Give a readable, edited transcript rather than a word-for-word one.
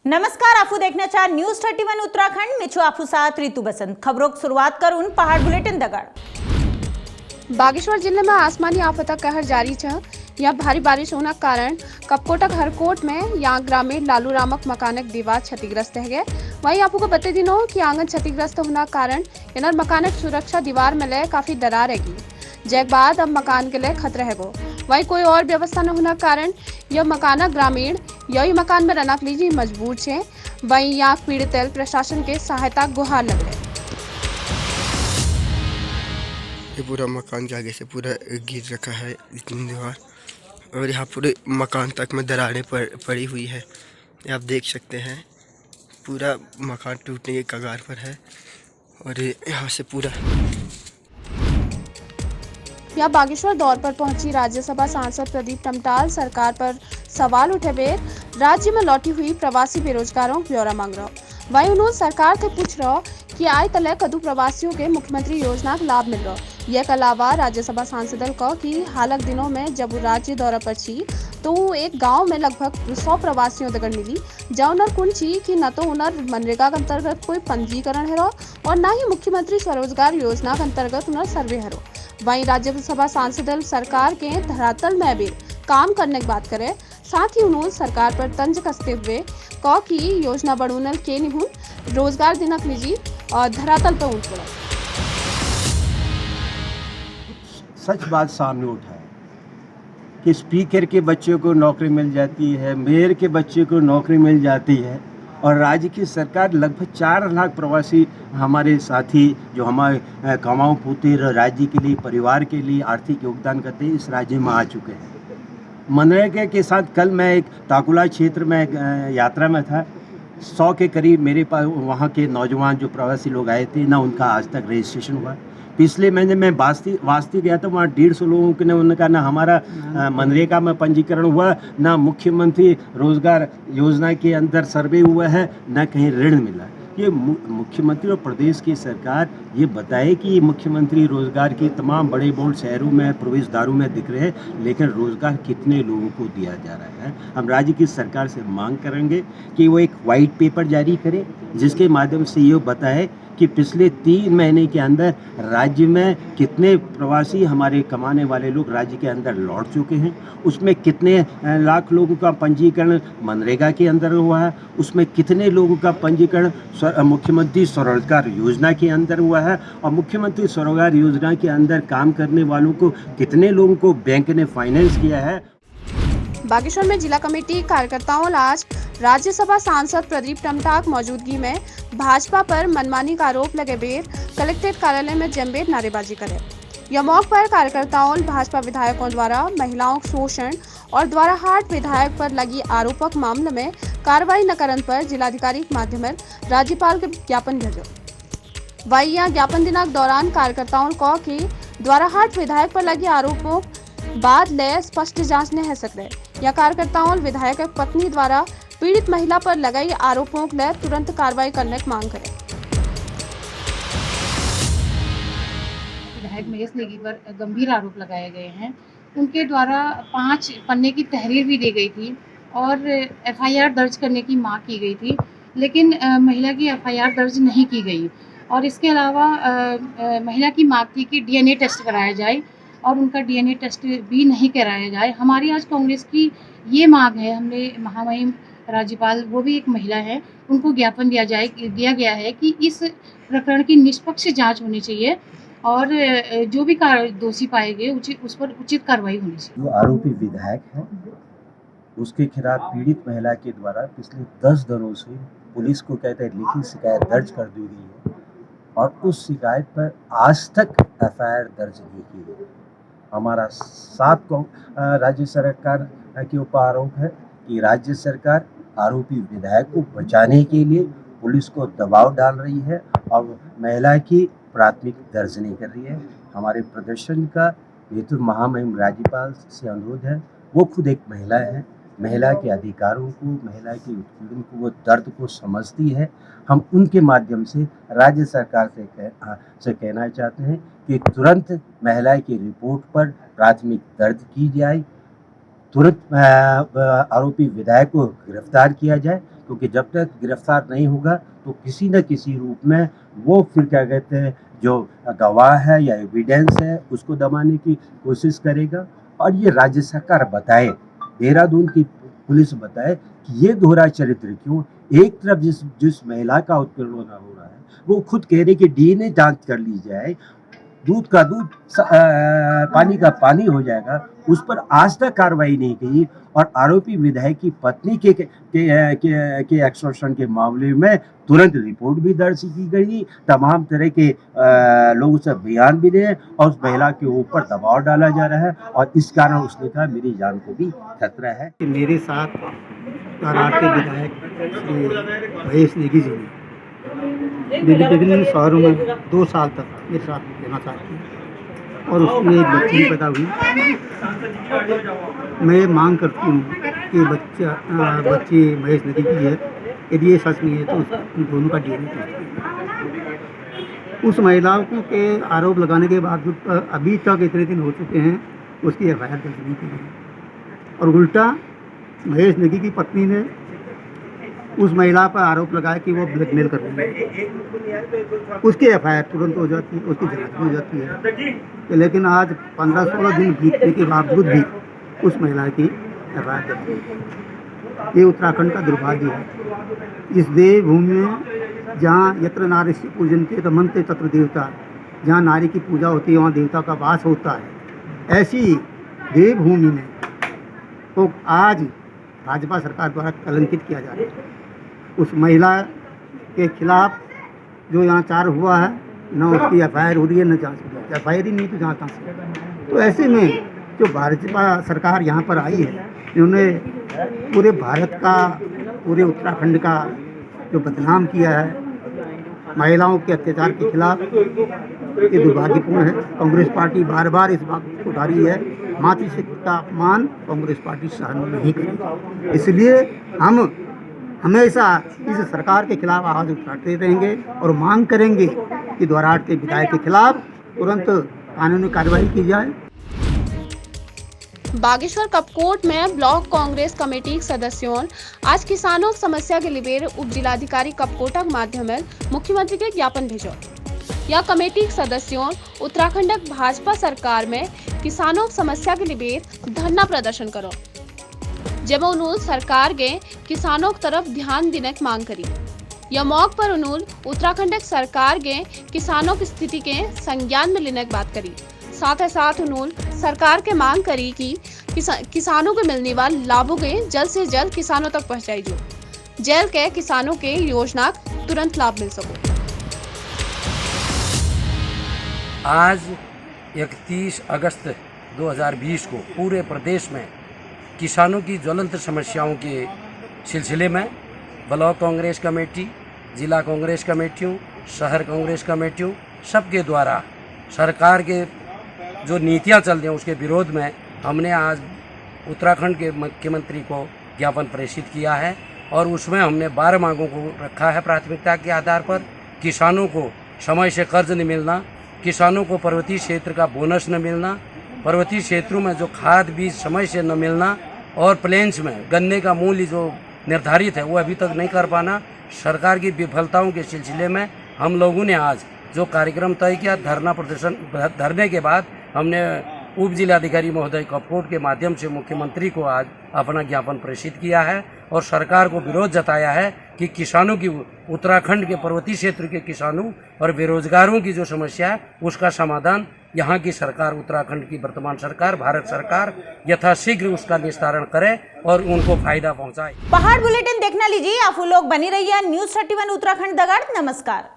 नमस्कार, आपू देखना चाह न्यूज 31 उत्तराखंड में आपू साथ ऋतु बसंत। खबरों की शुरुआत करूं पहाड़ बुलेटिन दगड़। बागेश्वर जिले में आसमानी आफत का कहर जारी है। यहाँ भारी बारिश होने के कारण कपकोटक हरकोट में यहाँ ग्रामीण लालू रामक मकानक दीवार क्षतिग्रस्त है। वहीं आपको को बता दिनों कि आंगन क्षतिग्रस्त होने के कारण इनर मकानक सुरक्षा दीवार में ले काफी दरार रहेगी, जैक बाद अब मकान के लिए खतरा है। वहीं कोई और व्यवस्था न होने के कारण यह मकान ग्रामीण यही मकान में रहने के लिए मजबूर है। वहीं यहाँ पीड़ित प्रशासन के सहायता गुहार लग रहे। ये पूरा मकान के आगे से पूरा गिर रखा है इतनी दीवार, और यहाँ पूरे मकान तक में दरारें पड़ी हुई है। आप देख सकते हैं पूरा मकान टूटने के कगार पर है। और यहाँ से पूरा यहाँ बागेश्वर दौर पर पहुंची राज्यसभा सांसद प्रदीप टमटाल सरकार पर सवाल उठे बेर राज्य में लौटी हुई प्रवासी बेरोजगारों को ब्यौरा मांग रहा। वहीं उन्होंने सरकार से पूछ रहा कि आय तले कदू प्रवासियों के मुख्यमंत्री योजना का लाभ मिल रहा। यह अलावा राज्यसभा सांसद को कि हालक दिनों में जब वो राज्य दौरा पर छी तो एक गांव में लगभग 100 प्रवासियों दगड़ मिली, जहाँ उन्हें कुन छी कि न तो उन्हें मनरेगा के अंतर्गत कोई पंजीकरण है और न ही मुख्यमंत्री स्वरोजगार योजना के अंतर्गत उन्हें सर्वे है। वहीं राज्यसभा सांसद सरकार के धरातल में भी काम करने की बात करे। साथ ही उन्होंने सरकार पर तंज कसते हुए कहा कि योजना बढ़ोनल के निहुन रोजगार दिनक निजी और धरातल पर उठ पड़ा। सच बात सामने उठा है कि स्पीकर के बच्चे को नौकरी मिल जाती है, मेयर के बच्चे को नौकरी मिल जाती है, और राज्य की सरकार लगभग 4 लाख प्रवासी हमारे साथी जो हमारे कमाऊ पुत्र राज्य के लिए परिवार के लिए आर्थिक योगदान करते हैं इस राज्य में आ चुके हैं। मनरेगा के साथ कल मैं एक ताकुला क्षेत्र में यात्रा में था। 100 के करीब मेरे पास वहाँ के नौजवान जो प्रवासी लोग आए थे ना, उनका आज तक रजिस्ट्रेशन हुआ। पिछले महीने मैं वास्ती गया था, वहाँ 150 लोगों के ने उनका ना हमारा मनरेगा में पंजीकरण हुआ, ना मुख्यमंत्री रोजगार योजना के अंदर सर्वे हुआ है, ना कहीं ऋण मिला। ये मुख्यमंत्री और प्रदेश की सरकार ये बताए कि मुख्यमंत्री रोजगार की तमाम बड़े बोर्ड शहरों में प्रवेश द्वारों में दिख रहे हैं, लेकिन रोजगार कितने लोगों को दिया जा रहा है। हम राज्य की सरकार से मांग करेंगे कि वो एक वाइट पेपर जारी करे जिसके माध्यम से ये बताए कि पिछले 3 महीने के अंदर राज्य में कितने प्रवासी हमारे कमाने वाले लोग राज्य के अंदर लौट चुके हैं, उसमें कितने लाख लोगों का पंजीकरण मनरेगा के अंदर हुआ है, उसमें कितने लोगों का पंजीकरण मुख्यमंत्री स्वरोजगार योजना के अंदर हुआ है, और मुख्यमंत्री स्वरोजगार योजना के अंदर काम करने वालों को कितने लोगों को बैंक ने फाइनेंस किया है। बागेश्वर में जिला कमेटी कार्यकर्ताओं आज राज्यसभा सांसद प्रदीप टमटाल मौजूदगी में भाजपा पर मनमानी का आरोप लगे बेर कलेक्ट्रेट कार्यालय में जमबेर नारेबाजी करे। यह मौके पर कार्यकर्ताओं भाजपा विधायकों द्वारा महिलाओं शोषण और द्वारा हाट विधायक पर लगी आरोपक मामले में कार्रवाई न करने पर जिलाधिकारी के माध्यम राज्यपाल के ज्ञापन भेजो। वही यहाँ ज्ञापन दिनांक दौरान कार्यकर्ताओं को कि द्वारा हाट विधायक पर लगे आरोपों बाद ले स्पष्ट जांच नहीं हो सकते। यह कार्यकर्ताओं विधायक पत्नी द्वारा पीड़ित महिला पर लगाई आरोपों के लिए तुरंत कार्रवाई करने की मांग करें। विधायक महेश नेगी पर गंभीर आरोप लगाए गए हैं। उनके द्वारा 5 पन्ने की तहरीर भी दी गई थी और एफआईआर दर्ज करने की मांग की गई थी, लेकिन महिला की एफआईआर दर्ज नहीं की गई। और इसके अलावा महिला की मांग थी कि डीएनए टेस्ट कराया जाए और उनका डीएनए टेस्ट भी नहीं कराया जाए। हमारी आज कांग्रेस की ये मांग है। हमने महामहिम राज्यपाल, वो भी एक महिला है, उनको ज्ञापन दिया गया है कि इस प्रकरण की निष्पक्ष जांच होनी चाहिए और जो भी दोषी पाए गए उस पर उचित कार्रवाई होनी चाहिए। जो आरोपी विधायक है उसके खिलाफ पीड़ित महिला के द्वारा पिछले 10 दिनों से पुलिस को कहते हैं लिखित शिकायत दर्ज कर दी गई है, और उस शिकायत पर आज तक एफआईआर दर्ज नहीं की गई। हमारा 7 राज्य सरकार के ऊपर आरोप है कि राज्य सरकार आरोपी विधायक को बचाने के लिए पुलिस को दबाव डाल रही है और महिला की प्राथमिक दर्ज नहीं कर रही है। हमारे प्रदर्शन का हेतु महामहिम राज्यपाल से अनुरोध है, वो खुद एक महिला है, महिला के अधिकारों को, महिला के उत्पीड़न को, वो दर्द को समझती है। हम उनके माध्यम से राज्य सरकार से कहना चाहते हैं कि तुरंत महिला की रिपोर्ट पर प्राथमिक दर्ज की जाए, तुरंत आरोपी विधायक को गिरफ्तार किया जाए, क्योंकि जब तक गिरफ्तार नहीं होगा तो किसी न किसी रूप में वो फिर क्या कहते हैं जो गवाह है या एविडेंस है उसको दबाने की कोशिश करेगा। और ये राज्य सरकार बताए, देहरादून की पुलिस बताए कि ये दोहरा चरित्र क्यों। एक तरफ जिस महिला का उत्पीड़न हो रहा है वो खुद कह रही कि डीएनए जांच कर ली जाए, दूध का दूध पानी का पानी हो जाएगा, उस पर आज तक कार्रवाई नहीं की। और आरोपी विधायक की पत्नी के एक्सटॉर्शन के मामले में तुरंत रिपोर्ट भी दर्ज की गई, तमाम तरह के लोगों से बयान भी दिए और उस महिला के ऊपर दबाव डाला जा रहा है। और इस कारण उसने कहा मेरी जान को भी खतरा है। मेरे साथ कराड़ के विधायक श्री महेश नेगी जी ने विभिन्न शहरों में 2 साल तक मेरे साथ रहना चाहती है और उसमें एक बच्ची भी पैदा हुई। मैं मांग करती हूँ कि बच्ची महेश नेगी की है, यदि ये सच नहीं है तो उन दोनों का डीएनए टेस्ट। उस महिला को के आरोप लगाने के बावजूद अभी तक इतने दिन हो चुके हैं उसकी एफआईआर दर्ज नहीं की गई और उल्टा महेश नेगी की पत्नी ने उस महिला पर आरोप लगाया कि वो ब्लैकमेल कर रही है। उसकी एफआईआर तुरंत हो जाती है, उसकी जांच हो जाती है, लेकिन आज 15-16 दिन बीतने के बावजूद भी उस महिला की एफआईआर दर्ज नहीं। ये उत्तराखंड का दुर्भाग्य है। इस देवभूमि में जहाँ यत्र नारीस्य पूजन्ते रमन्ते तत्र देवता, जहाँ नारी की पूजा होती है वहाँ देवता का वास होता है। ऐसी देवभूमि में तो आज भाजपा सरकार द्वारा कलंकित किया जा रहा है। उस महिला के खिलाफ जो यहाँ चार हुआ है न उसकी एफआईआर हो रही है न जांच हो रही है। एफआईआर ही नहीं तो जांच कहाँ से। तो ऐसे में जो भाजपा सरकार यहाँ पर आई है इन्होंने पूरे भारत का, पूरे उत्तराखंड का जो बदनाम किया है महिलाओं के अत्याचार के खिलाफ, ये दुर्भाग्यपूर्ण है। कांग्रेस पार्टी बार बार इस बात को उठा रही है, मातृशक्ति का अपमान कांग्रेस पार्टी सहन नहीं करेगी। इसलिए हम हमेशा इस सरकार के खिलाफ आवाज़ उठाते रहेंगे और मांग करेंगे कि द्वाराहाट के विधायक के खिलाफ तुरंत कानूनी कार्रवाई की जाए। बागेश्वर कपकोट में ब्लॉक कांग्रेस कमेटी सदस्यों आज किसानों की समस्या के लिए उप जिलाधिकारी कपकोटा के माध्यम मुख्यमंत्री के ज्ञापन भेजो। यह कमेटी सदस्यों उत्तराखंड भाजपा सरकार में किसानों की समस्या के लिए धरना प्रदर्शन करो, जब उन्होंने सरकार के किसानों की तरफ ध्यान देने की मांग करी। यह मौके पर उन्होंने उत्तराखंड सरकार के किसानों की स्थिति के संज्ञान में लेने की बात करी। साथ ही साथ उन्होंने सरकार के मांग करी कि किसानों को मिलने वाले लाभों के जल्द से जल्द किसानों तक पहुंचाई जो जेल के किसानों के योजना तुरंत लाभ मिल सको। आज 31 अगस्त 2020 को पूरे प्रदेश में किसानों की ज्वलंत समस्याओं के सिलसिले में ब्लॉक कांग्रेस कमेटी, जिला कांग्रेस कमेटियों, शहर कांग्रेस कमेटियों सबके द्वारा सरकार के जो नीतियां चल रही हैं उसके विरोध में हमने आज उत्तराखंड के मुख्यमंत्री को ज्ञापन प्रेषित किया है और उसमें हमने 12 मांगों को रखा है प्राथमिकता के आधार पर। किसानों को समय से कर्ज नहीं मिलना, किसानों को पर्वतीय क्षेत्र का बोनस न मिलना, पर्वतीय क्षेत्रों में जो खाद बीज समय से न मिलना और प्लेन्स में गन्ने का मूल्य जो निर्धारित है वो अभी तक नहीं कर पाना। सरकार की विफलताओं के सिलसिले में हम लोगों ने आज जो कार्यक्रम तय किया, धरना प्रदर्शन धरने के बाद हमने उप जिलाधिकारी महोदय कपकोट के माध्यम से मुख्यमंत्री को आज अपना ज्ञापन प्रेषित किया है और सरकार को विरोध जताया है कि किसानों की, उत्तराखंड के पर्वतीय क्षेत्र के किसानों और बेरोजगारों की जो समस्या है उसका समाधान यहाँ की सरकार, उत्तराखंड की वर्तमान सरकार, भारत सरकार यथाशीघ्र उसका निस्तारण करे और उनको फायदा पहुँचाए। पहाड़ बुलेटिन देखना लीजिए, आप लोग बनी रहिए न्यूज़ 31 उत्तराखंड दगाड़। नमस्कार।